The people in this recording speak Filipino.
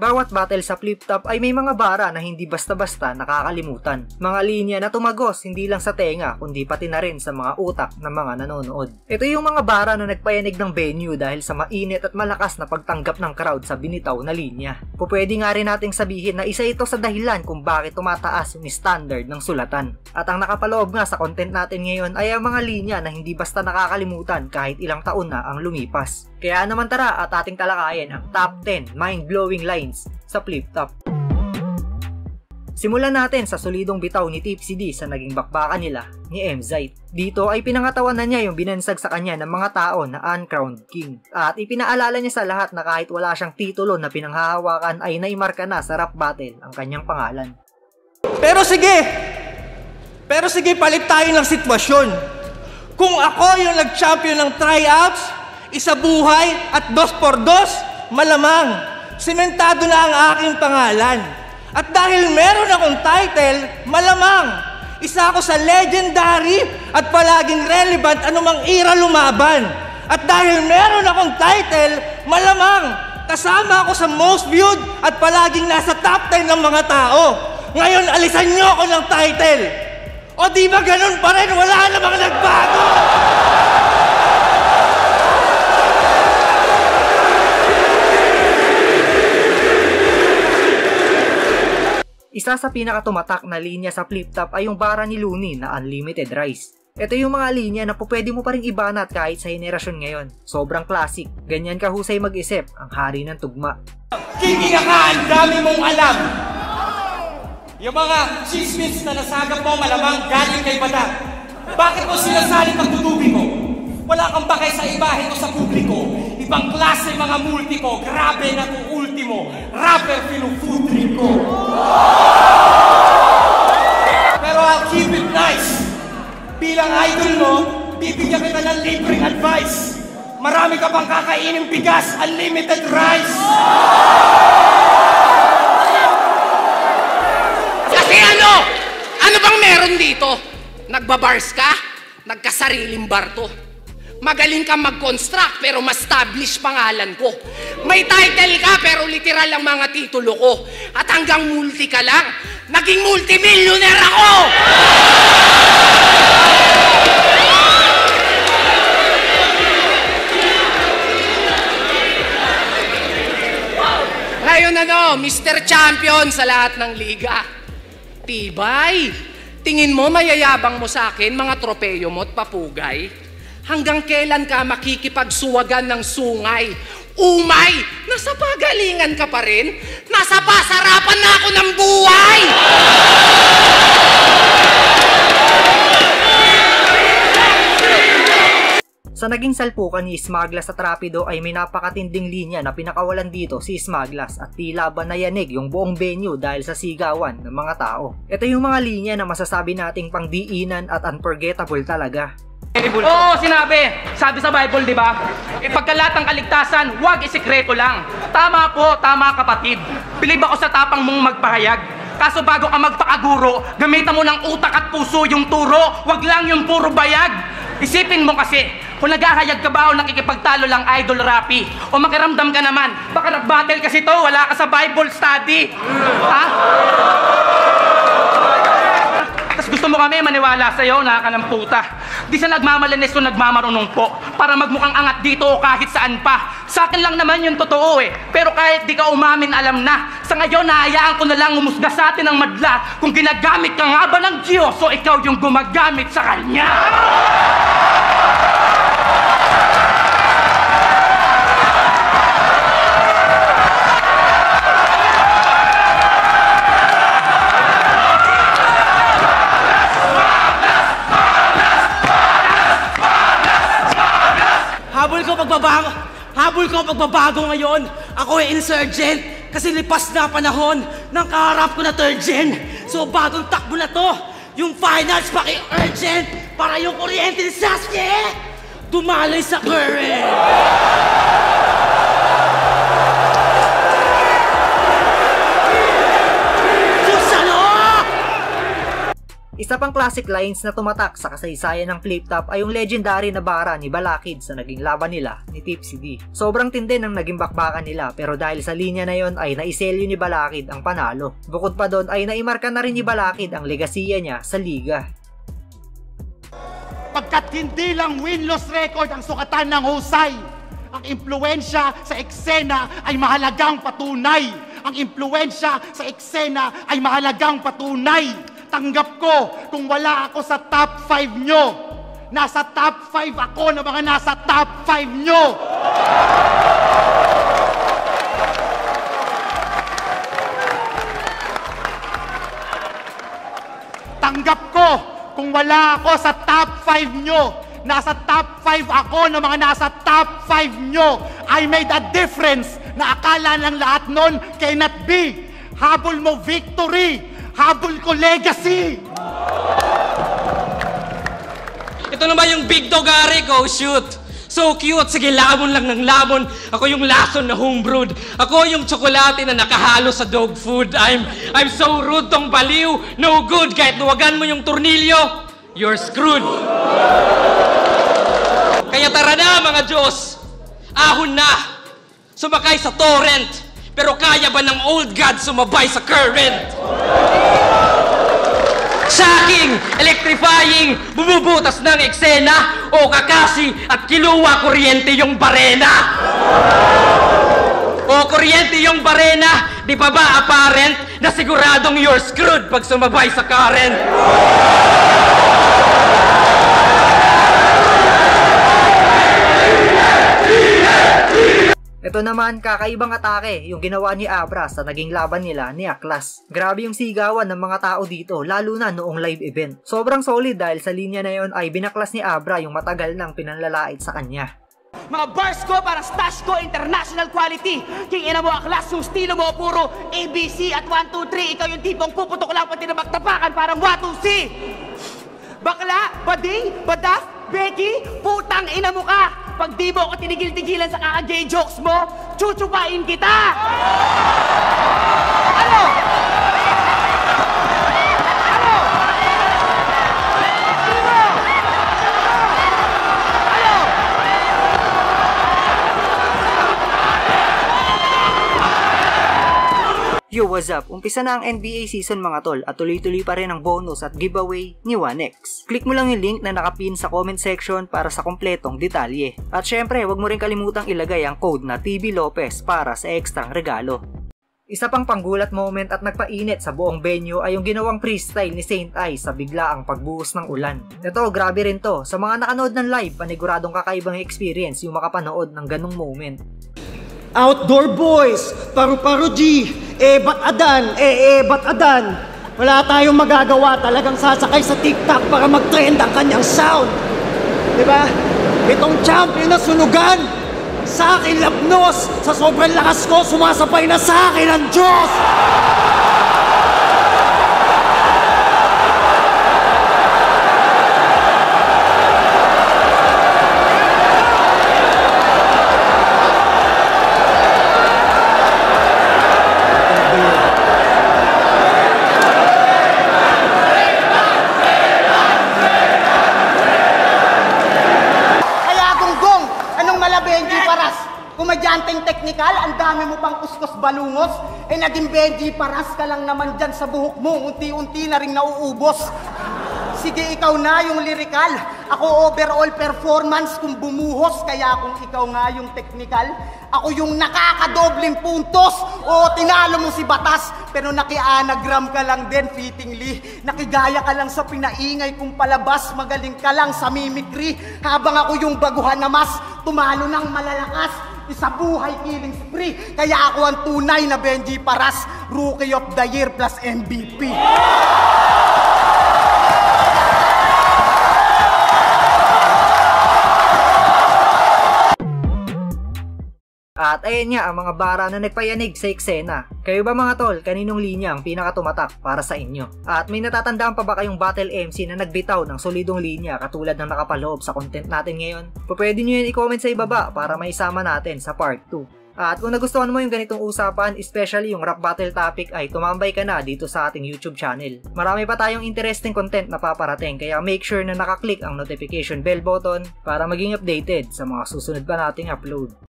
Bawat battle sa flip top ay may mga bara na hindi basta-basta nakakalimutan. Mga linya na tumagos hindi lang sa tenga kundi pati na rin sa mga utak ng mga nanonood. Ito yung mga bara na nagpayanig ng venue dahil sa mainit at malakas na pagtanggap ng crowd sa binitaw na linya. Pupwede nga rin nating sabihin na isa ito sa dahilan kung bakit tumataas yung standard ng sulatan. At ang nakapaloob nga sa content natin ngayon ay ang mga linya na hindi basta nakakalimutan kahit ilang taon na ang lumipas. Kaya naman tara at ating talakayin ang top 10 mind-blowing lines sa flip top. Simulan natin sa solidong bitaw ni Tipsy D sa naging bakbakan nila ni M-Zite. Dito ay pinangatawan na niya yung binansag sa kanya ng mga tao na uncrowned king. At ipinaalala niya sa lahat na kahit wala siyang titulo na pinanghahawakan ay naimarka na sa rap battle ang kanyang pangalan. Pero sige, palit tayo ng sitwasyon. Kung ako yung nag-champion ng tryouts, isa buhay at 2x2, malamang, sementado na ang aking pangalan. At dahil meron akong title, malamang, isa ako sa legendary at palaging relevant anumang era lumaban. At dahil meron akong title, malamang, kasama ako sa most viewed at palaging nasa top 10 ng mga tao. Ngayon, alisan niyo ako ng title. O di ba ganun pa rin? Wala namang nagbago! Isa sa pinakatumatak na linya sa flip top ay yung bara ni Looney na Unlimited Rise. Ito yung mga linya na pwede mo pa rin ibanat kahit sa henerasyon ngayon. Sobrang classic. Ganyan kahusay mag-isip ang hari ng tugma. Kiki ka, ang dami mong alam! Yung mga chismis na nasagap mo malamang galing kay Badak. Bakit mo sinasalit ang tutubi mo? Wala kang bakay sa ibahe ko sa publiko. Ibang klase mga multi ko. Grabe na kung ultimo. Rapper pinufutri ko. Pero I'll keep it nice. Bilang idol mo, bibigyan kita ng libreng advice. Marami ka pang kakainin bigas, unlimited rice. Kasi ano? Ano bang meron dito? Nagbabars ka? Nagkasariling bar to. Magaling kang mag-construct pero ma-establish pangalan ko. May title ka pero literal ang mga titulo ko. At hanggang multi ka lang, naging multimillionaire ako! Ngayon Mr. Champion sa lahat ng liga. Tibay! Tingin mo mayayabang mo sa akin mga tropeyo mo at papugay? Hanggang kailan ka makikipagsuwagan ng sungay? Umay! Nasa pagalingan ka pa rin? Nasa pasarapan na ako ng buhay! Sa naging salpukan ni Smaglas at Rapido ay may napakatinding linya na pinakawalan dito si Smaglas at tila ba nayanig yung buong venue dahil sa sigawan ng mga tao. Ito yung mga linya na masasabi nating pangdiinan at unforgettable talaga. Oo, sinabi. Sabi sa Bible, di ba? Ipagkalat ang kaligtasan, huwag isikreto lang. Tama po, tama kapatid. Bilib ako sa tapang mong magpahayag. Kaso bago ka magpakaguro, gamitan mo ng utak at puso yung turo, wag lang yung puro bayag. Isipin mo kasi, kung naghahayag ka ba o nakikipagtalo lang Idol Rapi, o makiramdam ka naman, baka nag-battle kasi to, wala ka sa Bible study. Ha? Tapos gusto mo kami maniwala sa'yo, nakaka ng puta. Di sa nagmamalanes o nagmamarunong po, para magmukhang angat dito o kahit saan pa. Sa akin lang naman yung totoo eh. Pero kahit di ka umamin, alam na. Sa ngayon, nahayaan ko na lang umusga sa atin ng madla kung ginagamit ka nga ba ng Diyos o ikaw yung gumagamit sa Kanya. Habol ko pagbabago ngayon. Ako ay insurgent kasi lipas na panahon ng kaharap ko na third gen. So bagong takbo na to, yung finals paki-urgent para yung kuryente ni Sasuke tumalay sa current. Isa Isa pang classic lines na tumatak sa kasaysayan ng Flip Top ay yung legendary na bara ni Balakid sa naging laban nila ni Tipsy D. Sobrang tindi ng naging bakbakan nila pero dahil sa linya na yon ay naiselyo ni Balakid ang panalo. Bukod pa doon ay naimarka na rin ni Balakid ang legasiya niya sa liga. Pagkat hindi lang win-loss record ang sukatan ng husay, ang impluensya sa eksena ay mahalagang patunay. Ang impluensya sa eksena ay mahalagang patunay. Tanggap ko kung wala ako sa top 5 nyo. Nasa top 5 ako na mga nasa top 5 nyo. Tanggap ko kung wala ako sa top 5 nyo. Nasa top 5 ako na mga nasa top 5 nyo. I made a difference na akala ng lahat nun cannot be. Habol mo victory. Habol ko legacy. Ito naman yung big dog ari ko, shoot. So cute, sige lamon lang ng lamon. Ako yung lason na homebrewed. Ako yung tsokolate na nakahalo sa dog food. I'm so rude tong baliw. No good, kahit luwagan mo yung tornilyo, you're screwed. Kaya tara na mga Diyos, ahon na, sumakay sa torrent. Pero kaya ba ng old god sumabay sa current? Shocking, electrifying, bumubutas ng eksena o kakasi at kiluwa kuryente yung barena. O kuryente yung barena, di pa ba apparent na siguradong you're screwed pag sumabay sa current? Ito naman, kakaibang atake yung ginawa ni Abra sa naging laban nila ni Aklas. Grabe yung sigawan ng mga tao dito, lalo na noong live event. Sobrang solid dahil sa linya na yon ay binaklas ni Abra yung matagal nang pinanlalait sa kanya. Mga bars ko para stash ko international quality. King ina mo Aklas, yung stilo mo puro ABC at 1, 2, 3. Ikaw yung tipong puputok lang pati na magtapakan parang 1, 2, C. Bakla, bading, badaf, Becky, putang ina mo ka. Pag di mo ako tinigil-tigilan sa kaka-gay jokes mo, chuchupain kita! Ano? Ano? Sino? Ano? Yo, what's up? Umpisa na ang NBA season mga tol at tuloy-tuloy pa rin ang bonus at giveaway ni 1X. Click mo lang yung link na nakapin sa comment section para sa kompletong detalye. At syempre, wag mo rin kalimutang ilagay ang code na TB Lopez para sa ekstrang regalo. Isa pang panggulat moment at nagpainit sa buong venue ay yung ginawang freestyle ni Saint Ice sa biglaang pagbuhos ng ulan. Ito, grabe rin to. Sa mga nakanood ng live, paniguradong kakaibang experience yung makapanood ng ganong moment. Outdoor boys, paru-paru G, ba't adan, ba't adan. Wala tayong magagawa, talagang sasakay sa TikTok para mag-trend ang kanyang sound. Diba? Itong champion na sunugan, sa akin labnos, sa sobrang lakas ko, sumasapay na sa akin ang Diyos! Kumadyanteng teknikal, ang dami mo pang kuskus balungos, naging Benji Paras ka lang naman dyan sa buhok mo, unti-unti na rin nauubos. Sige, ikaw na yung lyrical, ako overall performance kung bumuhos, kaya kung ikaw nga yung technical, ako yung nakakadobling puntos, o tinalo mo si Batas, pero naki-anagram ka lang din fittingly, nakigaya ka lang sa pinaingay kung palabas, magaling ka lang sa mimicry, habang ako yung baguhan na mas, tumalo ng malalakas, sa buhay killing spree. Kaya ako ang tunay na Benji Paras, Rookie of the Year plus MVP. At ayan nga ang mga bara na nagpayanig sa eksena. Kayo ba mga tol, kaninong linya ang pinakatumatak para sa inyo? At may natatandaan pa ba kayong battle MC na nagbitaw ng solidong linya katulad ng nakapaloob sa content natin ngayon? Pwede nyo yan i-comment sa ibaba para maisama natin sa part 2. At kung nagustuhan mo yung ganitong usapan, especially yung rap battle topic, ay tumambay ka na dito sa ating YouTube channel. Marami pa tayong interesting content na paparating, kaya make sure na nakaklik ang notification bell button para maging updated sa mga susunod pa nating upload.